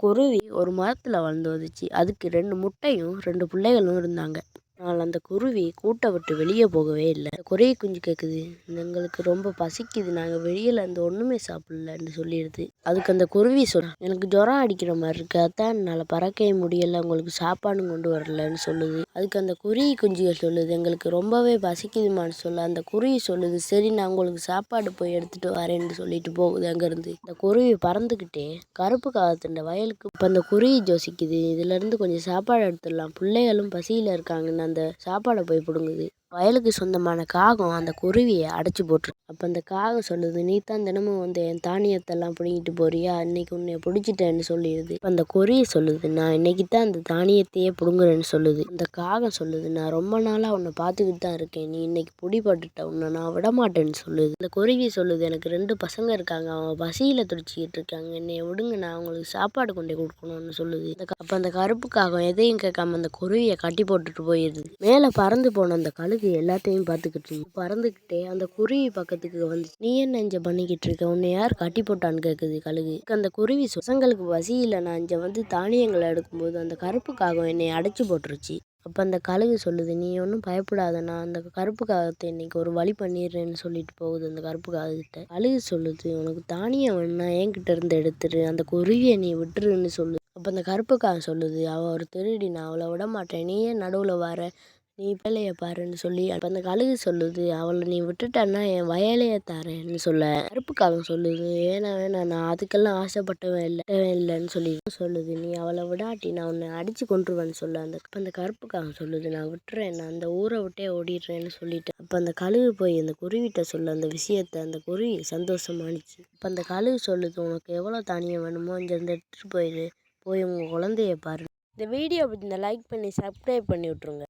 குருவி ஒரு மரத்தில் வாழ்ந்து வந்துச்சு. அதுக்கு 2 முட்டையும் 2 பிள்ளைகளும் இருந்தாங்க. ஆனால் அந்த குருவி கூட்டை விட்டு வெளியே போகவே இல்லை. குருவி குஞ்சு கேட்குது, எங்களுக்கு ரொம்ப பசிக்குது, நாங்கள் வெளியில இருந்து ஒன்றுமே சாப்பிடலன்னு சொல்லிடுது. அதுக்கு அந்த குருவி எனக்கு ஜுரம் அடிக்கிற மாதிரி இருக்கு, அதான் என்னால் பறக்கவே முடியலை, உங்களுக்கு சாப்பாடு கொண்டு வரலன்னு சொல்லுது. அதுக்கு அந்த குருவி குஞ்சுகள் சொல்லுது, எங்களுக்கு ரொம்பவே பசிக்குதுமான்னு சொல்ல அந்த குருவி சொல்லுது, சரி நான் உங்களுக்கு சாப்பாடு போய் எடுத்துட்டு வரேன்னு சொல்லிட்டு போகுது. அங்கேருந்து இந்த குருவி பறந்துக்கிட்டே கருப்பு காகத்தின் வயலுக்கு இப்போ அந்த குருவி யோசிக்குது, இதுல இருந்து கொஞ்சம் சாப்பாடு எடுத்துடலாம், பிள்ளைகளும் பசியில இருக்காங்கன்னு அந்த சாப்பாடை போய் பிடுங்குது. வயலுக்கு சொந்தமான காகம் அந்த குருவியை அடைச்சி போட்டுரு. அப்போ அந்த காகம் சொல்லுது, நீ தான் தினமும் வந்து என் தானியத்தெல்லாம் பிடிங்கிட்டு போறியா, இன்னைக்கு உன்னை பிடிச்சிட்டேன்னு சொல்லிடுது. அந்த குருவி சொல்லுது, நான் இன்னைக்கு தான் அந்த தானியத்தையே பிடுங்குறேன்னு சொல்லுது. அந்த காகம் சொல்லுது, நான் ரொம்ப நாளாக உன்னை பார்த்துக்கிட்டு தான் இருக்கேன், நீ இன்னைக்கு பிடிபட்டுட்ட, உன்னை நான் விடமாட்டேன்னு சொல்லுது. அந்த குருவி சொல்லுது, எனக்கு 2 பசங்க இருக்காங்க, அவங்க பசியில் துடிச்சிக்கிட்டு இருக்காங்க, என்னை விடுங்க, நான் அவங்களுக்கு சாப்பாடு கொண்டு கொடுக்கணும்னு சொல்லுது. அப்போ அந்த கருப்பு காகம் எதையும் கேட்காம அந்த குருவியை கட்டி போட்டுட்டு போயிடுது. மேலே பறந்து போன அந்த கழுகு எல்லாத்தையும் பார்த்துக்கிட்டு பறந்துக்கிட்டே அந்த குருவி பக்கத்துக்கு வந்து, நீ என்ன இங்கே பண்ணிக்கிட்டு இருக்க, உன்னை யார் கட்டி போட்டான்னு கேட்குது கழுகு. அந்த குருவி பசங்களுக்கு பசியில் நான் இங்கே வந்து தானியங்களை எடுக்கும்போது அந்த கருப்பு காகம் என்னை அடைச்சி போட்டுருச்சு. அப்போ அந்த கழுகு சொல்லுது, நீ ஒன்றும் பயப்படாத, நான் அந்த கருப்பு காகத்தை இன்னைக்கு ஒரு வழி பண்ணிடுறேன்னு சொல்லிட்டு போகுது. அந்த கருப்பு காகத்திட்ட கழுகு சொல்லுது, உனக்கு தானியம் வேணும்னா என்கிட்ட இருந்து எடுத்துரு, அந்த குருவியை நீ விட்டுருன்னு சொல்லு. அப்போ அந்த கருப்பு காகம் சொல்லுது, அவள் ஒரு திருடி, நான் அவளை விட மாட்டேன், நீ ஏன் நடுவில் வர, நீ வேலையை பாருன்னு சொல்லி. அப்போ அந்த கழுகு சொல்லுது, அவளை நீ விட்டுட்டன்னா என் வயலையே தரேன்னு சொல்ல. கருப்பு காகம் சொல்லுது, வேணாம் நான் அதுக்கெல்லாம் ஆசைப்பட்டவன் இல்லைன்னு சொல்லி சொல்லுது, நீ அவளை விடாட்டி நான் உன்னை அடிச்சு கொண்டுருவேன்னு சொல்ல. அந்த கருப்பு காகம் சொல்லுது, நான் விட்டுறேன், நான் அந்த ஊரை விட்டே ஓடிடுறேன்னு சொல்லிட்டு. அப்போ அந்த கழுகு போய் அந்த குருவிட்ட சொல்ல அந்த விஷயத்த அந்த குருவி சந்தோஷமானிச்சு. அப்போ அந்த கழுகு சொல்லுது, உனக்கு எவ்வளோ தானியம் வேணுமோ இங்கேருந்து எடுத்துகிட்டு போயிடு, போய் உங்கள் குழந்தைய பாரு. இந்த வீடியோ லைக் பண்ணி சப்ஸ்கிரைப் பண்ணி விட்ருங்க.